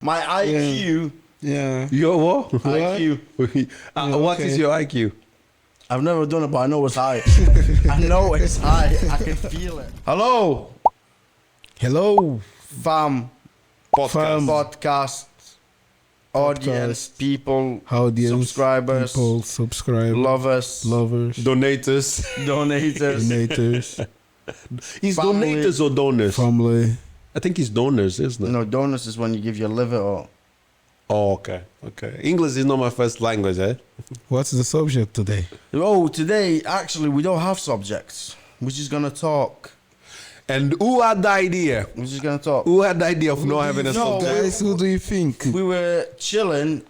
My IQ. Yeah. Your what? IQ. What is your IQ? I've never done it, but I know it's high. I know it's high. I can feel it. Hello, Hello. fam. Podcast. Audience, people, Audience, subscribers, people, subscribe, lovers, Donators. donators, Is Family. donators or donors? family. I think it's donors, isn't it? No, donors is when you give your liver or... Oh, okay. Okay. English is not my first language, eh? What's the subject today? Oh, today, actually, we don't have subjects. We're just gonna talk. And who had the idea? We're just gonna talk. Who had the idea of not having a No, subject? Guys, who do you think? We were chilling.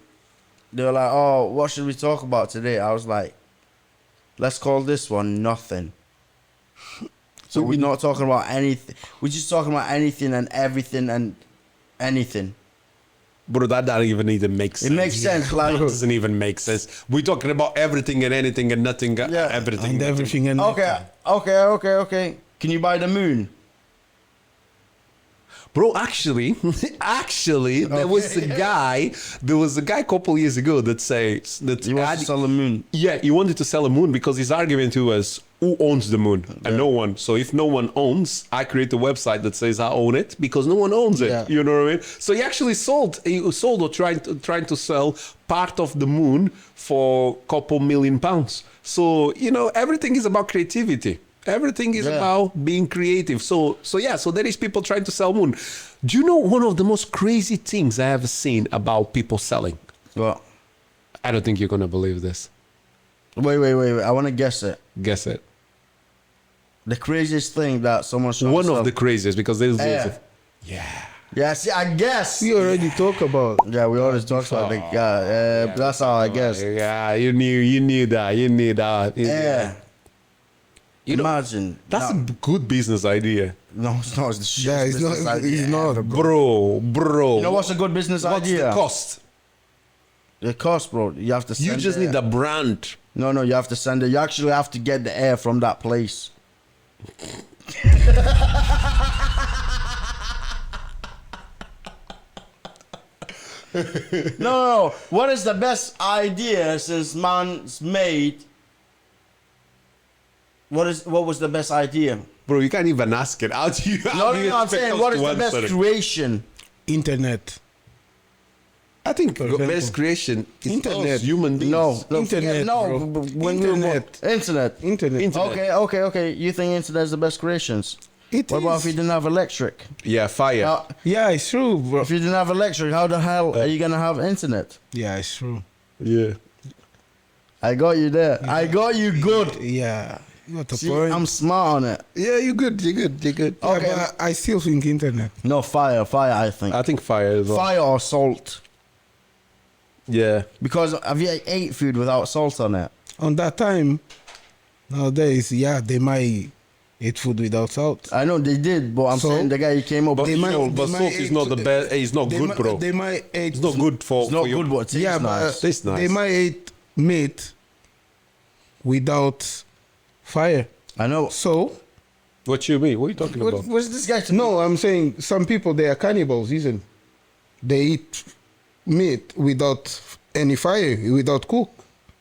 They were like, oh, what should we talk about today? I was like, let's call this one Nothing. So we're not talking about anything. We're just talking about anything and everything and anything. Bro, that doesn't even make sense. It makes sense, like... That doesn't even make sense. We're talking about everything and anything and nothing, Yeah. everything. And everything and Okay. Can you buy the moon? Bro, actually, there was a guy a couple years ago that says that You want to sell the moon? yeah, he wanted to sell a moon because his argument was who owns the moon? And no one. So if no one owns, I create a website that says I own it because no one owns it. Yeah. You know what I mean? So he actually sold or trying to sell part of the moon for a couple £1 million. So, you know, everything is about creativity. Everything is about being creative. So there is people trying to sell moon. Do you know one of the most crazy things I have seen about people selling? What? I don't think you're gonna believe this. Wait. I want to guess it. Guess it. The craziest thing that someone showed One of the craziest because there's Yeah, see, I guess. We already talk about. Yeah, we always talk about the guy. That's how I guess. Yeah, you knew that. Yeah. You know, Imagine. that's a good business idea. No, it's not. It's the shit. Yeah, it's not. It's not. Bro. You know what's a good business What's idea? the cost? The cost, bro. You have to send You just the need a brand. No, you have to send it. You actually have to get the air from that place. No. What is the best idea since man's made? What was the best idea? Bro, you can't even ask it. How do you No, I'm saying what is the best creation? Internet. I think For example. best creation is Internet. us, human beings. No, Internet, bro. When Internet. Internet. Okay. You think internet is the best creations? It What about is. if you didn't have electric? Yeah, fire. Yeah, it's true, bro. If you didn't have electric, how the hell are you gonna have internet? Yeah, it's true. Yeah. I got you there. I got you good. Yeah. What a See, point. I'm smart on it. Yeah, you're good. Yeah, Okay. but I still think internet. No, fire, I think. I think fire as well. Fire or salt. Yeah. Because have you ate food without salt on it? On that time, nowadays, yeah, they might eat food without salt. I know they did, but I'm So- saying the guy who came up But, with you might- know, they but might salt is eat- not the best. It's not good, bro. They might eat. It's not good for. it's not for your- good, but it tastes Yeah, but nice. Tastes nice. they might eat meat without fire. I know. So, What you mean? What are you talking about? What's this guy to no, I'm saying some people, they are cannibals, isn't? They eat meat without any fire, without cook.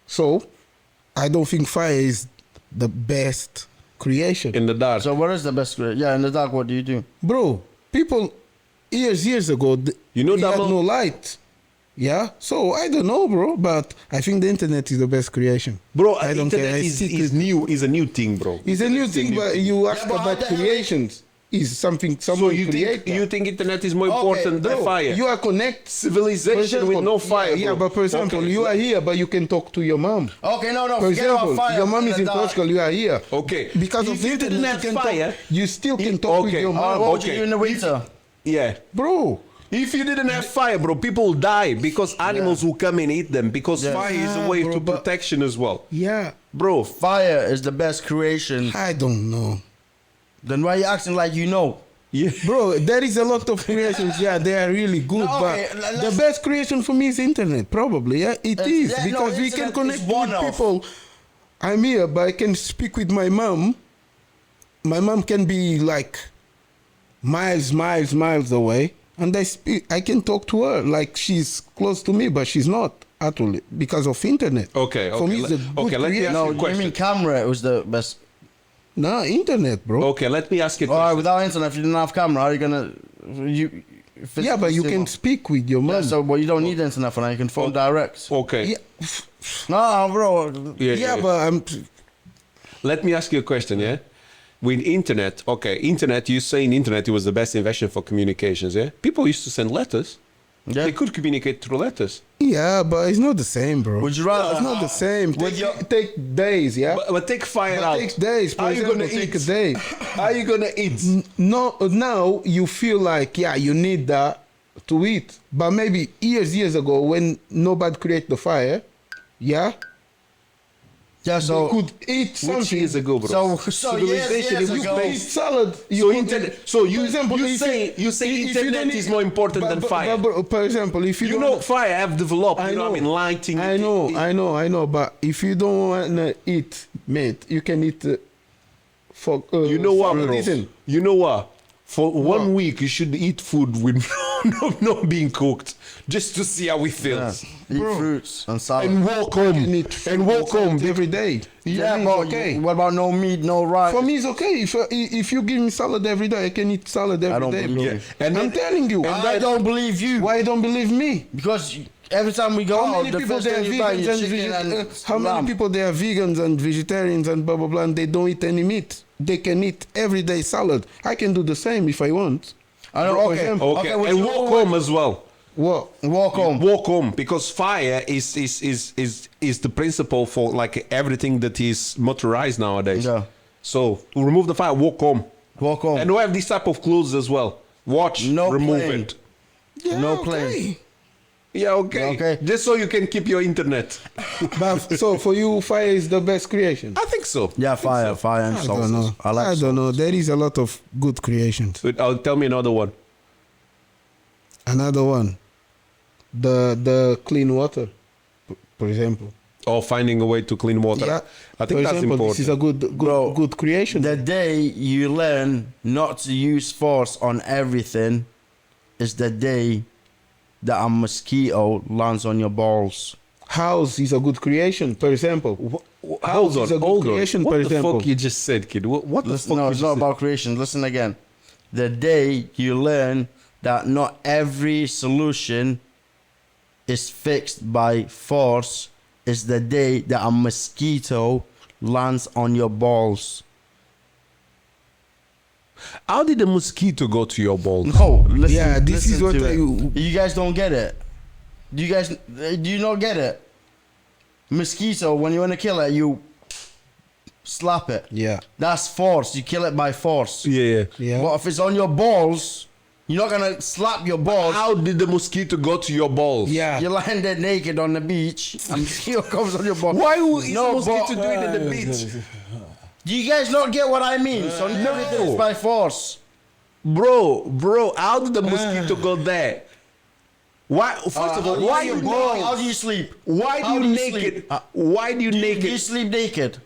So, I don't think fire is the best creation. In the dark. So what is the best creation? Yeah, in the dark, what do you do? Bro, people years ago, You know they that had mo- no light. Yeah, so I don't know, bro, but I think the internet is the best creation. Bro, I don't internet care. I is stick is new. Is a new thing, bro. It's a new thing, but you ask but how about the hell- creations. Is something So someone you create? think internet is more important than Bro, fire? you are connected. Civilization with no fire. Yeah, bro. but for example, Okay. you are here, but you can talk to your mom. Okay, no, For forget about example, fire. your mom is in the dark. Portugal, you are here. Okay. Because If of the you internet, didn't you have can fire, talk, you still can talk with okay, your mom. What would Okay. you do in the winter? Yeah. Bro, If you didn't have fire, bro, people will die because animals will come and eat them because fire is a Yeah, way bro, to but- protection as well. yeah, Bro, Fire is the best creation. I don't know. Then why are you acting like you know? yeah. Bro, there is a lot of creations. Yeah, they are really good, No, okay, but the best creation for me is internet. Probably, yeah, it is yeah, no, because we can internet connect is with one of. people. I'm here, but I can speak with my mom. My mom can be like miles away. and I can talk to her like she's close to me, but she's not actually because of internet. Okay, For me, okay, it's a good okay, let me creation. ask No, you a you question. mean camera? It was the best. Nah, internet, bro. Okay, let me ask you a All right, question. without internet, if you didn't have camera, how are you gonna? You. Yeah, but you can speak with your Yeah, mom. so, well, you don't need internet for that. You can phone direct. Okay, Yeah, No, bro. yeah, but let me ask you a question, yeah? With internet, okay, internet, you saying internet it was the best invention for communications, yeah? People used to send letters. Yeah. They could communicate through letters. yeah, but it's not the same, bro. Would you rather? It's not the same. Take days, yeah. But take fire But out. takes days. For How you example, gonna take eat? a day. How are you gonna eat? No, now you feel like you need that to eat. But maybe years ago when nobody created the fire, yeah, Yeah. So. you could eat Which something. years ago, bro? So Civilization years is ago. Eat salad. So could internet. eat- So you for example, you if say if you internet don't is eat- more important than fire. for example, if you, You don't know, fire have developed. I You know, know. what I mean, lighting. I know. But if you don't wanna eat meat, you can eat for. You know what, for a bro? reason. You know what? For 1 week, you should eat food with not being cooked, just to see how it Yeah. feels. Eat fruits and salad. And walk You home. need And walk home. every day. Yeah, For me, but it's okay. what about no meat, no rice? For me, it's okay. If you give me salad every day, I can eat salad every don't day, believe bro. you. And I'm then- telling you. I don't believe you. Why you don't believe me? Because every time we go How out, many the people first they are thing you buy vegans is and chicken and how many lamb. people they are vegans and vegetarians and blah blah blah and they don't eat any meat? They can eat everyday salad. I can do the same if I want. I know, For okay. example- Okay, would and you- walk home as well. What? Walk home. Walk home because fire is the principle for like everything that is motorized nowadays. Yeah. So remove the fire, walk home, Walk home. and we have this type of clothes as well. Watch, No remove plane. it. Yeah, No okay. plane. Yeah, okay. Okay. Just so you can keep your internet. But so for you, fire is the best creation. I think so. Yeah, fire and I sauces. don't know. I like don't know. There is a lot of good creations. But I'll tell me another one. Another one, the clean water, for example. Or finding a way to clean water. Yeah, I think for that's example, important. This is a good creation. The day you learn not to use force on everything is the day that a mosquito lands on your balls. House is a good creation, for example. Hold on, is a good hold on. creation, What for the example. fuck you just said, kid? What the Listen, fuck no, you it's just not said? about creation. Listen again. The day you learn that not every solution is fixed by force is the day that a mosquito lands on your balls. How did the mosquito go to your balls? No, listen. Yeah, this is listen what to it. You guys don't get it. Do you not get it? Mosquito, when you want to kill it, you slap it. Yeah. That's force. You kill it by force. Yeah. Yeah. But if it's on your balls, you're not gonna slap your balls. How did the mosquito go to your balls? Yeah. You're lying there naked on the beach, and mosquito comes on your balls. Why is No, the mosquito but- doing it in the beach? Do you guys not get what I mean? So everything is by force. Bro, how did the mosquito go there? Why? First of all, why you How do naked? you sleep? Why How do do you you naked? sleep? Why do you Do you naked? sleep naked?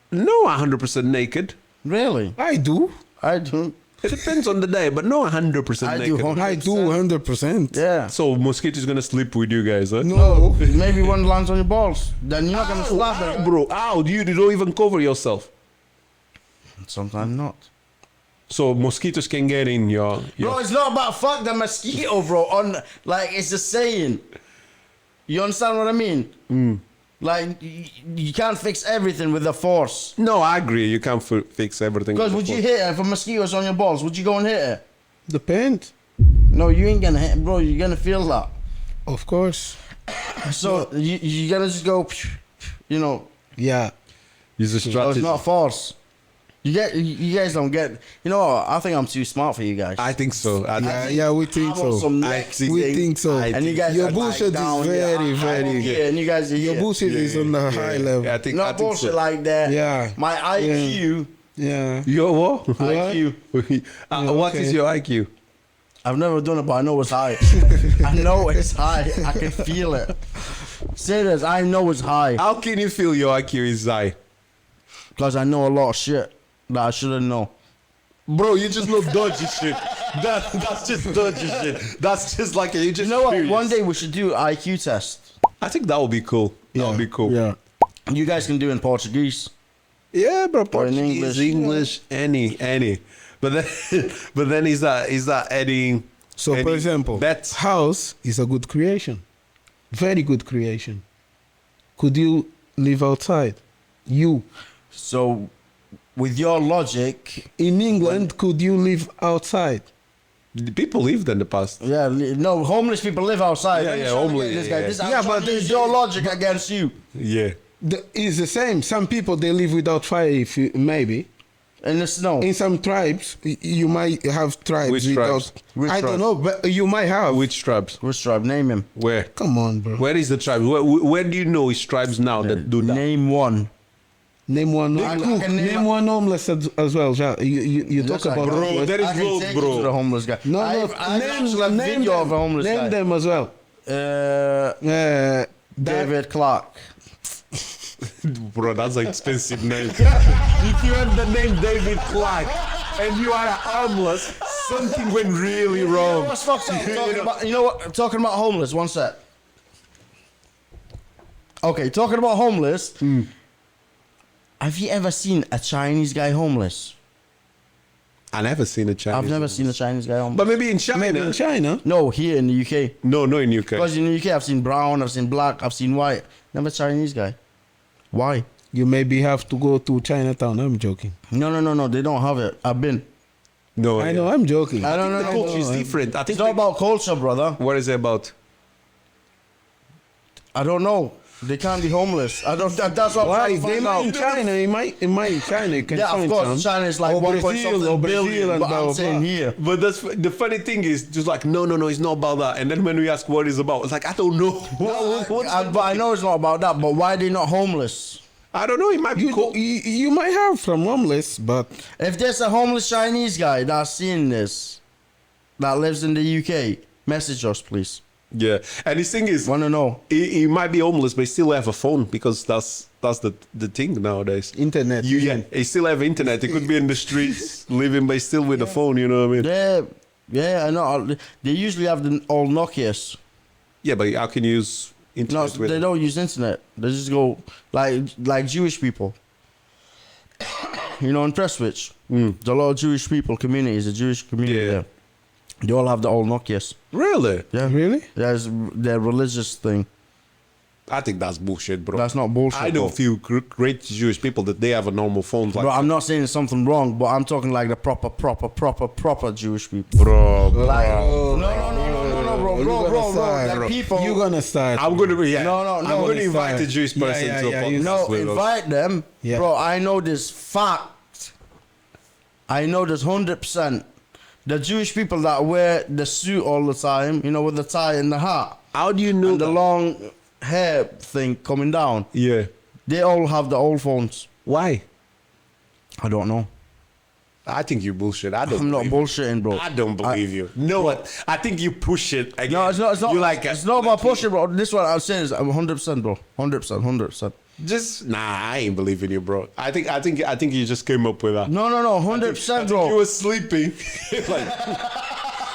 No, 100% naked. Really? I do. I do. It depends on the day, but no 100% I do. naked. I do 100%. Yeah. So mosquito's gonna sleep with you guys, huh? No. Maybe one lands on your balls. Then you're not gonna slap it. Bro, how do you don't even cover yourself? Sometimes not. So mosquitoes can get in your Bro, it's not about fuck the mosquito, bro. Like it's a saying. You understand what I mean? Like you can't fix everything with the force. No, I agree. You can't fix everything. Because with would the you hit it if a mosquito's on your balls? Would you go and hit it? Depends. No, you ain't gonna hit, bro. You're gonna feel that. Of course. So you're gonna just go, you know. Yeah. It's a So strategy. it's not force. You guys don't get. You know what? I think I'm too smart for you guys. I think so. Yeah, we think I'm on so. some I next think- We thing. think so. And you guys Your are like bullshit down is here. very, I'm very. here, and you guys are Your here. bullshit is on the high level. I think. Not I think bullshit so. like that. Yeah. My IQ. Yeah. Your what? IQ. What is okay. your IQ? I've never done it, but I know it's high. I know it's high. I can feel it. Serious, I know it's high. How can you feel your IQ is high? Because I know a lot of shit that I shouldn't know. Bro, you just know dodgy shit. That's just dodgy shit. That's just like you just. You know what? curious. One day we should do IQ test. I think that would be cool. That would be cool. Yeah. You guys can do in Portuguese. Yeah, bro. Or in Portuguese, English. any. But then, but then is that adding? So, for example, bets? house is a good creation. Very good creation. Could you live outside? You. So, with your logic, In England, could you live outside? People lived in the past. yeah, no, homeless people live outside. Yeah, I'm yeah, trying to homeless, get this yeah, guy. yeah. This, Yeah, but there's your logic against you. Yeah. It's the same. Some people, they live without fire, if you, maybe. In the snow. In some tribes, you might have tribes Which without... tribes? Which I tribes? don't know, but you might have. Which tribes? Which tribe? Name him. Where? Come on, bro. Where is the tribe? Where do you know is tribes now that do that? Name one. Name one. I can name Name one homeless as well. Ja. You talk Yes, I about can. homeless. there is I can loads, take you bro. to the homeless guy. No, I've actually a video of a homeless name guy. them as well. David Clark. Bro, that's an expensive name. If you have the name David Clark and you are harmless, something went really You know wrong. what's fucked up? You know what? Talking about homeless. One sec. Okay, talking about homeless. Have you ever seen a Chinese guy homeless? I never seen a Chinese. I've never seen a Chinese guy homeless. But maybe in China. Maybe in China. No, here in the UK. No, in UK. Because in the UK, I've seen brown, I've seen black, I've seen white. Never Chinese guy. Why? You maybe have to go to Chinatown. I'm joking. No. They don't have it. I've been. No, I know. I'm joking. I don't know. The culture is different. I think. It's not about culture, brother. What is it about? I don't know. They can't be homeless. I don't. That's what Why? I'm trying They to might find in out. China. In my China, you can Yeah, of find course. some. China is like Or 1 point Brazil, something or Brazil billion. and But blah, I'm blah, saying blah. here. But that's the funny thing is just like no, it's not about that. And then when we ask what it's about, it's like I don't know. But I know it's not about that. But why are they not homeless? I don't know. It might be You, cool. you might have from homeless, but If there's a homeless Chinese guy that's seeing this, that lives in the UK, message us, please. Yeah, and the thing is, Wanna know? he might be homeless, but he still have a phone because that's the thing nowadays. internet. He still have internet. He could be in the streets living, but he's still with a phone. You know what I mean? Yeah, I know. They usually have the old Nokias. Yeah, but how can you use No, internet with they it? don't use internet. They just go like Jewish people. You know, in Prestwich, there's a lot of Jewish people communities, a Jewish community Yeah. there. They all have the old Nokias. Really? Yeah, Really? That's their religious thing. I think that's bullshit, bro. That's not bullshit. I know bro. a few great Jewish people that they have a normal phone. Like, Bro, I'm not saying there's something wrong, but I'm talking like the proper Jewish people. bro, Like, Oh, no, bro, you gonna bro. start. Like people. You're gonna start. I'm gonna be No, I'm gonna invite a Jewish Yeah, person yeah, to a yeah, podcast. you No, with us. invite them. Yeah. Bro, I know this fact. I know this 100%. The Jewish people that wear the suit all the time, you know, with the tie and the hat, How do you know and the that? long hair thing coming down, Yeah. they all have the old phones. Why? I don't know. I think you bullshit. I don't. I'm not believe bullshitting, bro. I don't believe you. No, what? I think you push it. Again. No, it's not. It's not. You like it's not about pushing, bro. This one I'm saying is I'm 100%, bro. 100%. Just I ain't believing you, bro. I think you just came up with that. No, 100%, You bro. were sleeping, like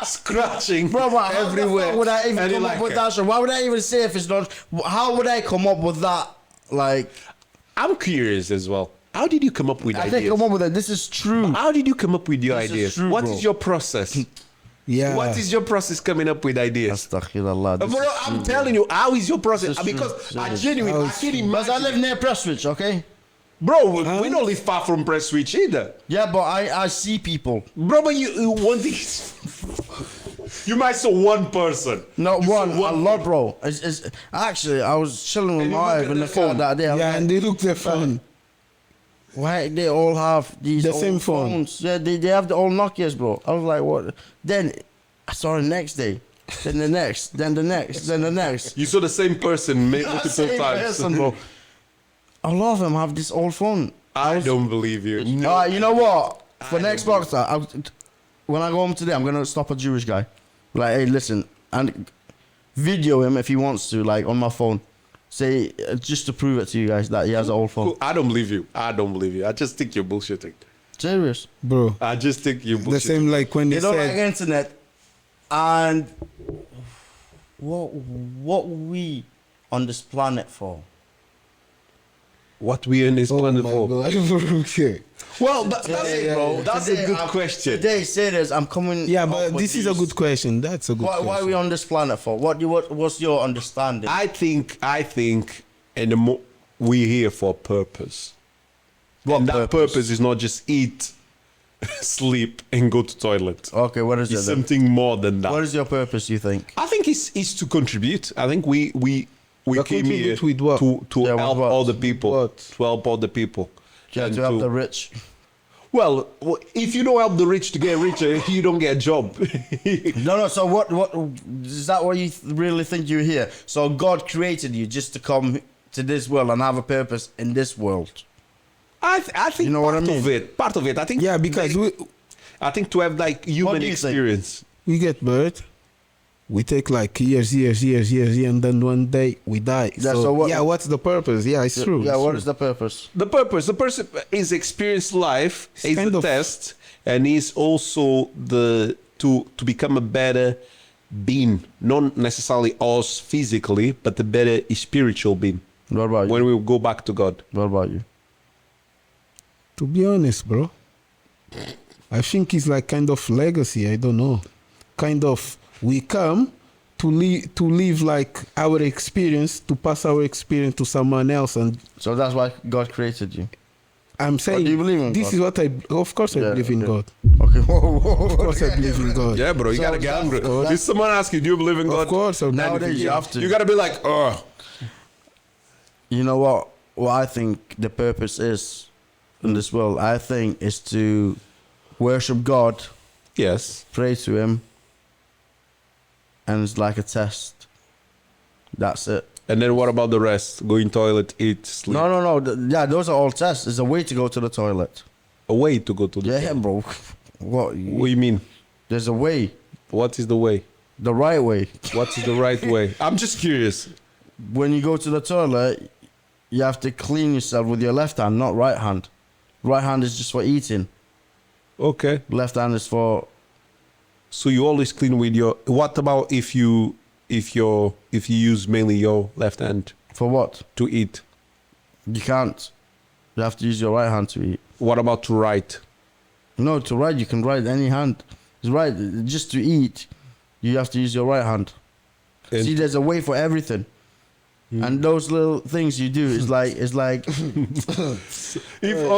scratching, Bro, but how everywhere. the fuck would I even And come you're up like, with that shit? Why would I even say if it's not? How would I come up with that? Like, I'm curious as well. How did you come up with I ideas? didn't come up with it. This is true. How did you come up with your This is ideas? true, What bro. is your process? Yeah. What is your process coming up with ideas? Astaghfirullah. This Bro, is I'm true. telling you, how is your process? This is Because true. I This is genuinely, I true. can't Because I imagine. live near Prestwich, okay? Bro, we don't live far from Prestwich either. Yeah, but I see people. Bro, but you one thing is, you might saw one person. Not You saw one, a lot, bro. Actually, I was chilling with And you my look wife at in the the car phone. that day. I was Yeah, like, and they look their phone. why they all have these The old same phone. phones? Yeah, they have the old Nokias, bro. I was like, what? Then I saw the next day. Then the next. Then the next. Then the next. You saw the same person multiple Same times. person, bro. A lot of them have this old phone. I don't believe you. No. All right, you know what? For I next don't box, when I go home today, I'm gonna stop a Jewish guy. Like, hey, listen, and video him if he wants to, like on my phone. Say just to prove it to you guys that he has an old phone. I don't believe you. I don't believe you. I just think you're bullshitting. Serious. bro. I just think you The bullshit. same like when they You don't like said, internet, and what we on this planet for? What we in this "Oh planet my for? God." Okay. Well, that's Today, it, bro. That's a good question. Today, serious. I'm coming. Yeah, up but with this is a these. good question. That's a good Why are question. we on this planet for? What's your understanding? I think, and we're here for a purpose. What and that purpose? purpose is not just eat, sleep, and go to toilet. Okay, what is It's it then? something more than that. What is your purpose, you think? I think it's to contribute. I think we But came here contribute with what? to Yeah, with help what? all the people. What? To help all the people. Yeah, And to help the rich. Well, if you don't help the rich to get richer, you don't get a job. No. So what is that? What you really think you're here? So God created you just to come to this world and have a purpose in this world. I think You know what I part of mean? it. Part of it. I think. Yeah, because I think to have like human do you think? experience. we get birth, we take like years, and then one day we die. Yeah, so what- yeah, what's the purpose? Yeah, it's true. Yeah. it's What true. is the purpose? The person is experience life, It's is kind the of- test, and is also to become a better being, not necessarily us physically, but a better spiritual being. What about you? When we go back to God. What about you? To be honest, bro, I think it's like kind of legacy. I don't know. Kind of we come to live like our experience, to pass our experience to someone else, and So that's why God created you. I'm saying do you believe in this God? is what I. Of course, I Yeah, believe in okay. God. Okay. Whoa. Of course, I believe in God. Yeah, bro, you So gotta get that's- hungry. that's- If someone asks you, do you believe in God? Of course, I Nowadays believe in you God. have to. You gotta be like, oh. You know what? What I think the purpose is in this world, I think, is to worship God, Yes. pray to Him, and it's like a test. That's it. And then what about the rest? Going toilet, eat, sleep. No. Yeah, those are all tests. It's a way to go to the toilet. A way to go to the Yeah, bro. What? What do you mean? There's a way. What is the way? The right way. What is the right way? I'm just curious. When you go to the toilet, you have to clean yourself with your left hand, not right hand. Right hand is just for eating. Okay. Left hand is for. So you always clean with your. What about if you use mainly your left hand For what? to eat? You can't. You have to use your right hand to eat. What about to write? No, to write, you can write any hand. It's right. Just to eat, you have to use your right hand. And- See, there's a way for everything. And those little things you do is like If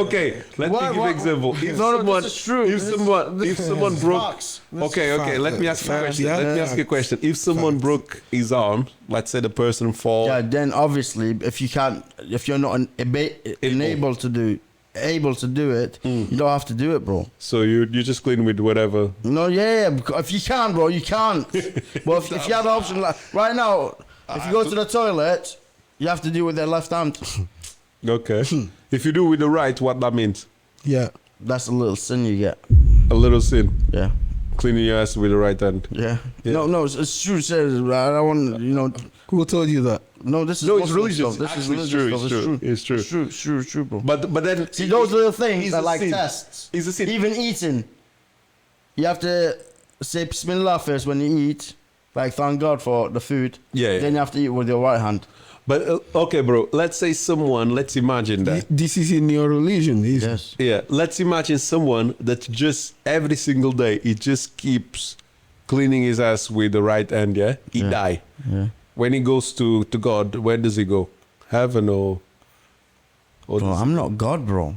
okay, let me give an example. If someone, this is true. if someone broke. facts. Okay, let me ask you a Facts, question. yeah. Let me ask you a question. If someone broke his arm, let's say the person fall. Yeah, then obviously, if you're not able to do it, you don't have to do it, bro. So you just clean with whatever. No, yeah, because if you can, bro, you can't. But if you have the option, like, right now, if you go to the toilet, you have to do it with your left hand. Okay. If you do with the right, what that means? Yeah. That's a little sin you get. A little sin. Yeah. Cleaning your ass with the right hand. Yeah. Yeah. No, it's true. Says I don't want Who told you that? No, this is No, it's Muslim religious. stuff. This Actually, is it's religious true, stuff. it's true. It's true. It's true, bro. But then See, those little things is are a like sin. tests. Is a sin. Even eating, you have to say Bismillah first when you eat. Like, thank God for the food. Yeah, yeah. Then you have to eat with your right hand. But okay, bro. Let's imagine that. This is in your religion. Yes. Yeah, let's imagine someone that just every single day he just keeps cleaning his ass with the right hand. Yeah, he Yeah. die. Yeah. When he goes to God, where does he go? Heaven or Bro, I'm not God, bro.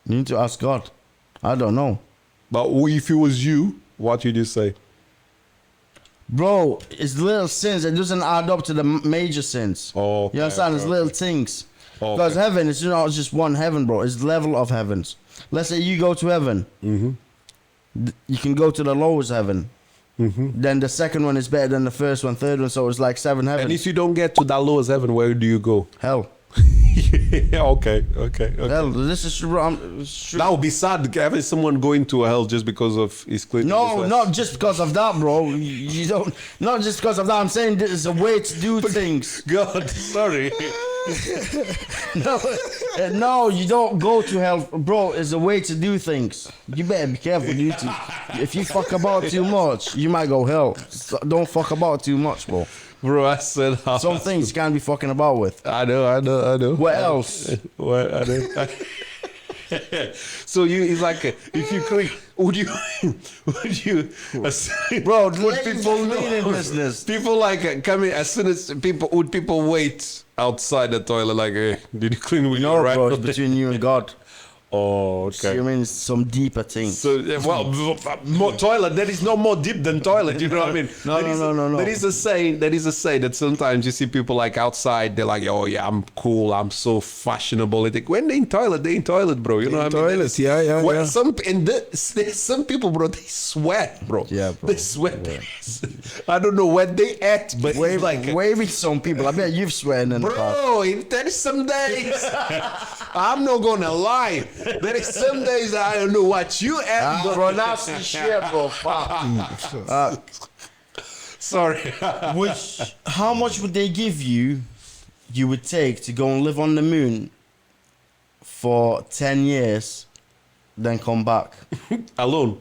You need to ask God. I don't know. But if it was you, what would you say? Bro, it's little sins. It doesn't add up to the major sins. Oh, okay, You understand? It's okay. little things. Okay. Because heaven is not just one heaven, bro. It's level of heavens. Let's say you go to heaven. You can go to the lowest heaven. Then the second one is better than the first one, third one. So it's like 7 heavens. And if you don't get to that lowest heaven, where do you go? Hell. Yeah, okay. Hell. This is true. It's true. That would be sad having someone going to hell just because of his cleaning. No, his ass. not just because of that, bro. You don't. Not just because of that. I'm saying this is a way to do things. God, sorry. No, you don't go to hell, bro. It's a way to do things. You better be careful, YouTube. If you fuck about too much, you might go hell. So don't fuck about too much, bro. Bro, I said Some things you can't be fucking about with. I know. What else? What I know. So it's like if you click, would you Bro, would let people you clean in business. People like coming as soon as people wait outside the toilet like, hey, did you clean with No, your right? bro, it's between you and God. Oh, So okay. you mean some deeper things. So more toilet. There is no more deep than toilet. You know what I mean? No. There is a saying. That sometimes you see people like outside. They're like, oh yeah, I'm cool. I'm so fashionable. They think, when they in toilet, bro. You know what I mean? Toilets, yeah. Some people, bro, they sweat, bro. Yeah, bro. They sweat. I don't know where they at, but it's like, Waving some people. I bet you've sweaten in the past. bro, there is some days. I'm not gonna lie. There is some days I don't know what you at. but- Bro, that's the shit, bro. Fuck. Sorry. How much would they give you would take to go and live on the moon for 10 years, then come back? Alone.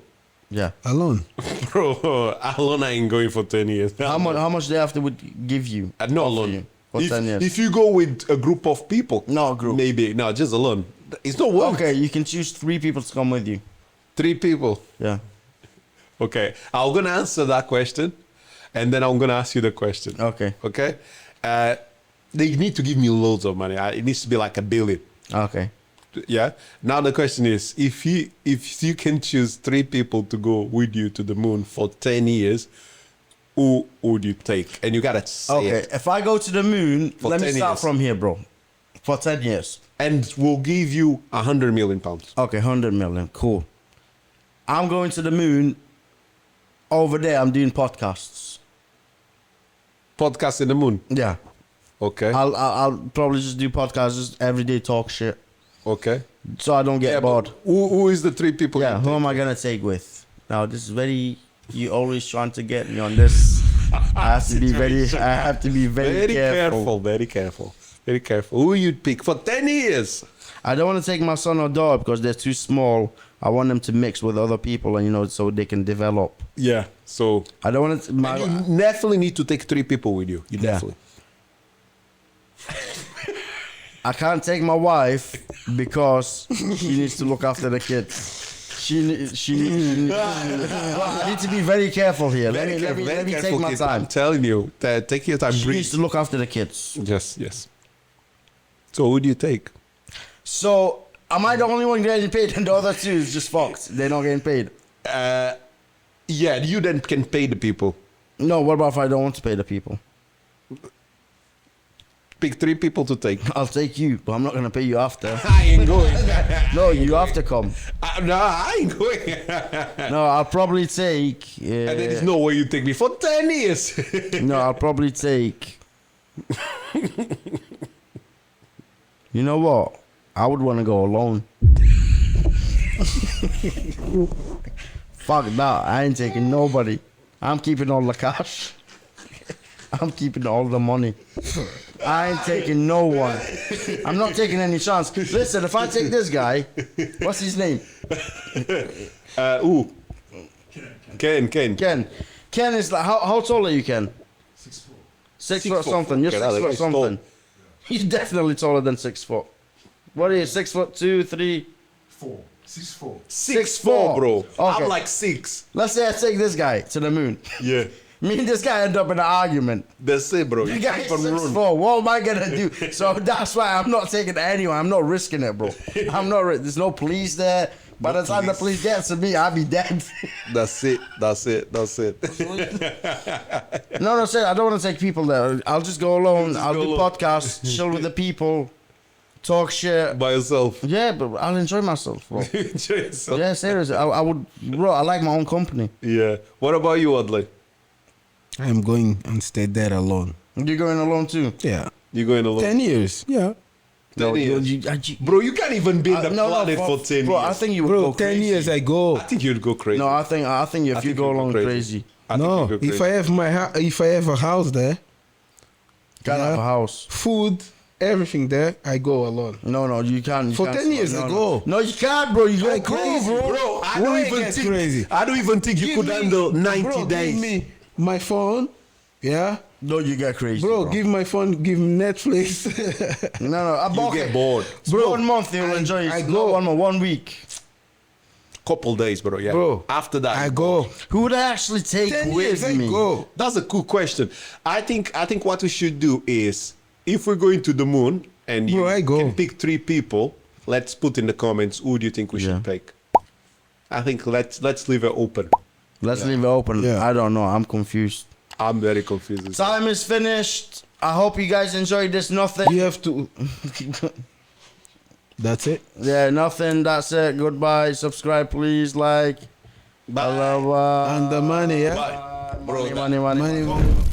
Yeah. Alone. Bro, alone I ain't going for 10 years. How much they have to would give you? Not alone. you for 10 years? If you go with a group of people. Not a group. Maybe. No, just alone. It's not work. Okay, you can choose 3 people to come with you. 3 people. Yeah. Okay. I'm going to answer that question. And then I'm going to ask you the question. Okay. Okay? They need to give me loads of money. It needs to be like $1 billion. Okay. Yeah. Now the question is, if you can choose 3 people to go with you to the moon for 10 years, who would you take? And you gotta say Okay. it. If I go to the moon, For let me 10 start years. from here, bro. For 10 years. And we'll give you £100 million. Okay, 100 million. Cool. I'm going to the moon. Over there, I'm doing podcasts. Podcast in the moon. Yeah. Okay. I'll probably just do podcasts, just everyday talk shit, Okay. so I don't get bored. Who is the 3 people? Yeah, who am I gonna take with? Now this is very. You always trying to get me on this. I have to be very. I have to be very, careful. Very careful. Who you'd pick for 10 years? I don't want to take my son or daughter because they're too small. I want them to mix with other people, and so they can develop. Yeah. So I don't want to. you definitely need to take 3 people with you. You Yeah. definitely. I can't take my wife because she needs to look after the kids. I need to be very careful here. Let me take my kids. time. I'm telling you, take your time. She Breathe. needs to look after the kids. Yes. So who do you take? So, am I the only one getting paid and the other 2 is just fucked? They're not getting paid? Yeah, you then can pay the people. No, what about if I don't want to pay the people? Pick 3 people to take. I'll take you, but I'm not going to pay you after. I ain't going. No, you have to come. No, I ain't going. No, I'll probably take... And there is no way you take me for 10 years. No, I'll probably take... You know what? I would want to go alone. Fuck that. I ain't taking nobody. I'm keeping all the cash. I'm keeping all the money. I ain't taking no one. I'm not taking any chance. Listen, if I take this guy, what's his name? Who? Ken. Ken. Ken is like, how tall are you, Ken? 6'4". 6 6 foot foot. something. You're Okay, 6 that foot guy's tall. something. He's definitely taller than 6 foot. What are you, 6 foot 2, 3? 4. 6'4". 6'4", bro. Okay. I'm like 6. Let's say I take this guy to the moon. Yeah. Me and this guy end up in an argument. That's it, bro. The You guy's can't even run. 6'4". What am I gonna do? So that's why I'm not taking anyone. I'm not risking it, bro. I'm not. There's no police there. By the time the police gets to me, I'll be dead. That's it. No, say I don't want to take people there. I'll just go alone. Just I'll go do alone. podcasts, chill with the people, talk shit. By yourself. Yeah, but I'll enjoy myself, bro. Enjoy yourself. Yeah, seriously. I would, bro. I like my own company. Yeah. What about you, Adley? I'm going and stay there alone. You're going alone too. Yeah. You going alone? 10 years. Yeah. 10 years. Bro, you can't even be in the planet for 10 bro, years. I think you would Bro, go 10 crazy. years I go. I think you'd go crazy. No, I think if you think go you'd go along crazy. crazy, I think No, you'd go if crazy. I have if I have a house there, gotta have a Yeah. house. food, everything there, I go alone. No, you can't. For 10 years, I go. No, you can't, bro. You I go go, crazy, bro. Bro, I Why don't you even get think crazy? I don't even think you Give could me- handle 90 bro, days. Give me my phone. Yeah. No, you get crazy, Bro, bro. give my phone, give me Netflix. No, I'm You okay. get bored. Bro, 1 month you'll I- enjoy it. I Not go. 1 month, 1 week. Couple days, bro. Yeah. Bro, After that, I you go. Who would I actually take 10 with years, I me? go. That's a cool question. I think what we should do is, if we're going to the moon and you Bro, I go. can pick 3 people, let's put in the comments who do you think we Yeah. should pick. I think let's leave it open. Let's leave it open. Yeah. I don't know. I'm confused. I'm very confused. Time is finished. I hope you guys enjoyed this. Nothing. You have to. That's it. Yeah, nothing. That's it. Goodbye. Subscribe, please. Like. Bye. I love. And the money, yeah? Bye. Bro, Money. Money.